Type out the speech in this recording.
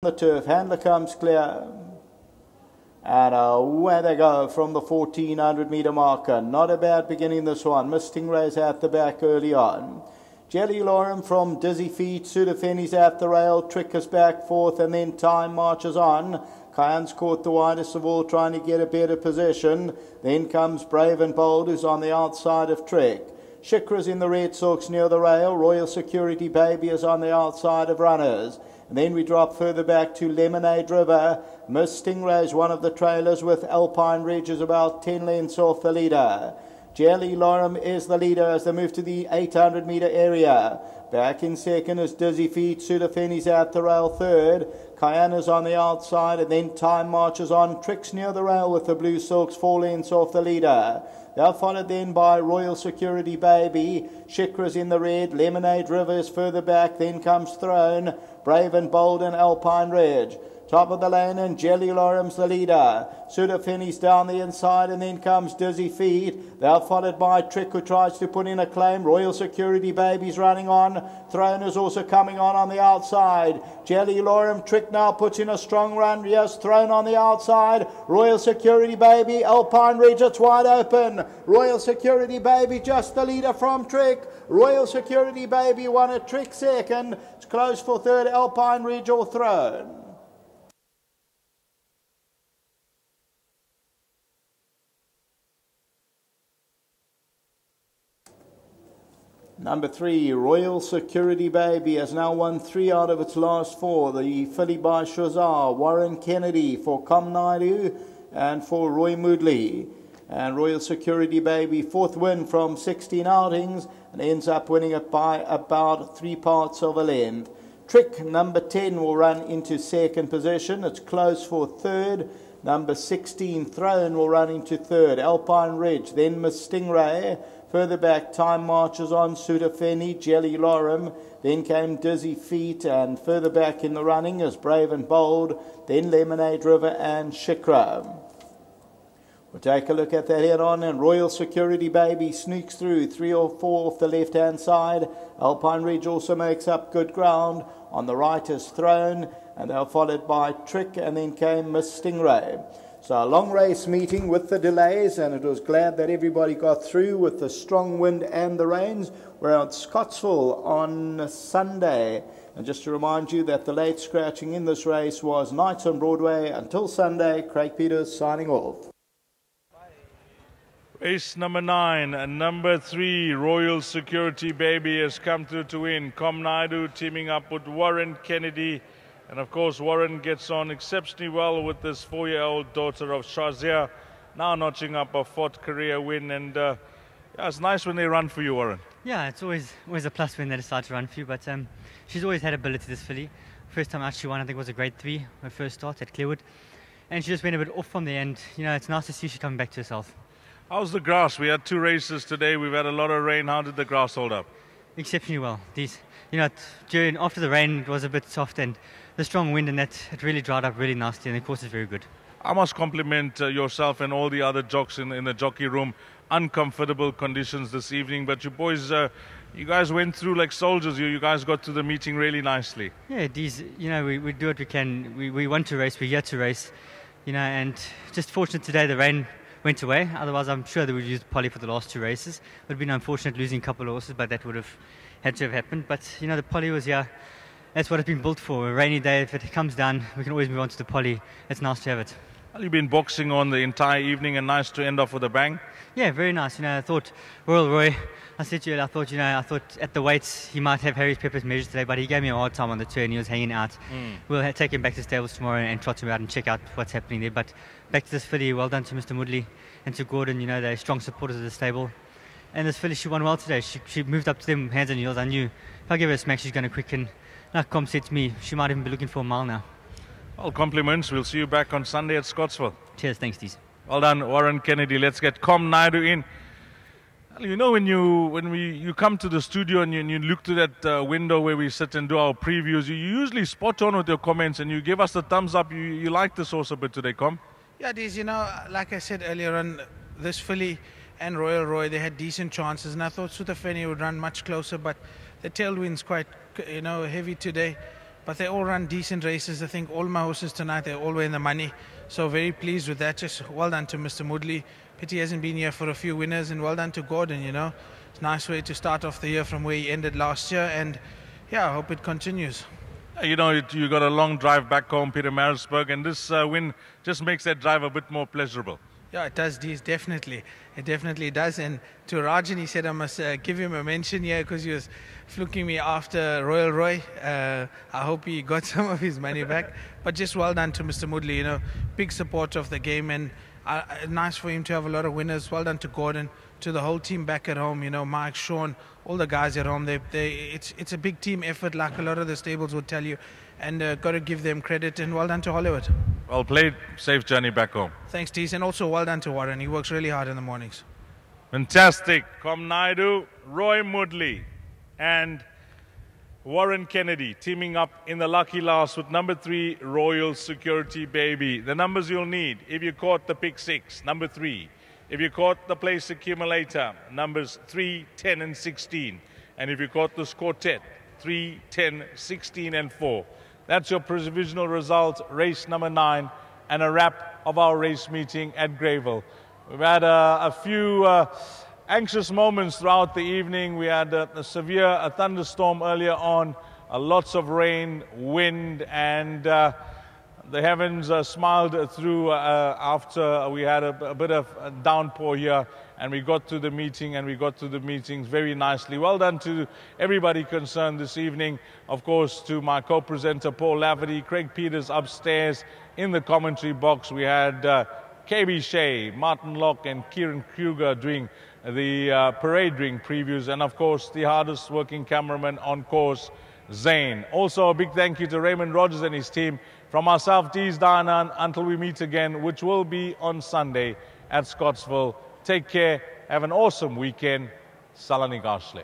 The turf, handler comes clear, and away they go from the 1400 meter marker. Not a bad beginning this one. Miss Stingray's at the back early on. Jelly Lorem from Dizzy Feet. Sudafeni's at the rail. Trick is back fourth, and then time marches on. Kyan's caught the widest of all, trying to get a better position. Then comes Brave and Bold, who's on the outside of Trick. Shikra's in the red silks near the rail. Royal Security Baby is on the outside of runners. And then we drop further back to Lemonade River. Miss Stingray's one of the trailers, with Alpine Ridge is about 10 lengths off the leader. Jelly Lorem is the leader as they move to the 800 meter area. Back in second is Dizzy Feet. Sudafeni's at the rail third. Kayana's on the outside, and then time marches on. Tricks near the rail with the blue silks 4 lengths off the leader. They're followed then by Royal Security Baby. Shikra's in the red. Lemonade River is further back. Then comes Throne, Brave and Bold, and Alpine Ridge. Top of the lane, and Jelly Lorem's the leader. Sudafeni's down the inside, and then comes Dizzy Feet. They're followed by Trick, who tries to put in a claim. Royal Security Baby's running on. Throne is also coming on the outside. Jelly Lorem, Trick now puts in a strong run. Yes, Throne on the outside. Royal Security Baby, Alpine Ridge, it's wide open. Royal Security Baby just the leader from Trick. Royal Security Baby won a Trick second. It's close for third, Alpine Ridge or Throne. Number 3, Royal Security Baby, has now won 3 out of its last 4. The filly by Shazar, Warren Kennedy for Com Naidu and for Roy Moodley. And Royal Security Baby, 4th win from 16 outings, and ends up winning it by about 3 parts of a length. Trick number 10 will run into 2nd position. It's close for 3rd. Number 16, Throne, will run into 3rd. Alpine Ridge, then Miss Stingray. Further back, time marches on. Sudafeni, Jelly Lorem, then came Dizzy Feet, and further back in the running is Brave and Bold, then Lemonade River and Shikra. We'll take a look at that head on, and Royal Security Baby sneaks through 3 or 4 off the left-hand side. Alpine Ridge also makes up good ground. On the right is Throne, and they're followed by Trick, and then came Miss Stingray. So a long race meeting with the delays, and it was glad that everybody got through with the strong wind and the rains. We're at Scottsville on Sunday. And just to remind you that the late scratching in this race was Nights on Broadway. Until Sunday, Craig Peters signing off. Race number 9 and number 3, Royal Security Baby, has come through to win. Com Naidu teaming up with Warren Kennedy. And of course, Warren gets on exceptionally well with this 4-year-old daughter of Shazia, now notching up a 4th career win. And yeah, it's nice when they run for you, Warren. Yeah, it's always a plus when they decide to run for you. But she's always had ability, this filly. First time out she won, I think, was a grade 3, her first start at Clearwood. And she just went a bit off from the end. You know, it's nice to see she coming back to herself. How's the grass? We had 2 races today. We've had a lot of rain. How did the grass hold up? Exceptionally well. After the rain, it was a bit soft, and the strong wind, and that it really dried up really nicely, and the course is very good. I must compliment yourself and all the other jocks in the jockey room. Uncomfortable conditions this evening, but you boys, you guys went through like soldiers. You guys got to the meeting really nicely. Yeah, we do what we can. We want to race. We're here to race, and just fortunate today the rain went away. Otherwise, I'm sure that we'd used Polly for the last 2 races. It would have been unfortunate losing a couple of horses, but that would have had to have happened. But the Polly was here. That's what it's been built for. A rainy day, if it comes down, we can always move on to the Polly. It's nice to have it. Well, you've been boxing on the entire evening, and nice to end off with a bang. Yeah, very nice. I thought Royal Roy, I said to you, I thought at the weights he might have Harry's Peppers measured today, but he gave me a hard time on the turn. He was hanging out. We'll take him back to the stables tomorrow and trot him out and check out what's happening there. But back to this filly, well done to Mr. Moodley and to Gordon. They're strong supporters of the stable. And this filly, she won well today. She moved up to them hands and heels. I knew if I give her a smack, she's going to quicken. Like Com said to me, she might even be looking for a mile now. Well, compliments. We'll see you back on Sunday at Scottsville. Cheers. Thanks, Dees. Well done, Warren Kennedy. Let's get Com Naidu in. Well, when you come to the studio and you look to that window where we sit and do our previews, you usually spot on with your comments and you give us the thumbs up. You like this horse a bit today, Com? Yeah, Dees, like I said earlier on, this filly and Royal Roy, they had decent chances, and I thought Sudafeni would run much closer, but the tailwind's quite heavy today. but they all run decent races. I think all my horses tonight, they're all in the money. So very pleased with that. Just well done to Mr. Moodley. Pity he hasn't been here for a few winners, and well done to Gordon, you know. It's a nice way to start off the year from where he ended last year, and yeah, I hope it continues. You know, you got a long drive back home, Pietermaritzburg, and this win just makes that drive a bit more pleasurable. Yeah, it does, Dees, definitely. It definitely does. And to Rajan, he said I must give him a mention here because he was fluking me after Royal Roy. I hope he got some of his money back. But just well done to Mr. Moodley, you know, big supporter of the game, and nice for him to have a lot of winners. Well done to Gordon, to the whole team back at home, you know, Mike, Sean, all the guys at home. It's a big team effort, like a lot of the stables would tell you, and got to give them credit, and well done to Hollywood. Well played. Safe journey back home. Thanks, Dees, and also well done to Warren. He works really hard in the mornings. Fantastic. Com Naidu, Roy Moodley and Warren Kennedy teaming up in the lucky last with number 3, Royal Security Baby. The numbers you'll need if you caught the pick 6, number 3. If you caught the place accumulator, numbers 3, 10 and 16. And if you caught this quartet, 3, 10, 16 and 4. That's your provisional result, race number 9, and a wrap of our race meeting at Greyville. We've had a few anxious moments throughout the evening. We had a severe thunderstorm earlier on, lots of rain, wind, and the heavens smiled through after we had a bit of a downpour here, and we got to the meeting, and we got to the meetings very nicely. Well done to everybody concerned this evening. Of course, to my co-presenter Paul Lafferty, Craig Peters upstairs in the commentary box. We had KB Shea, Martin Locke, and Kieran Kruger doing the parade ring previews, and of course the hardest working cameraman on course, Zane. Also a big thank you to Raymond Rogers and his team. From myself, Dees Danan, until we meet again, which will be on Sunday at Scottsville. Take care, have an awesome weekend. Salani Gashle.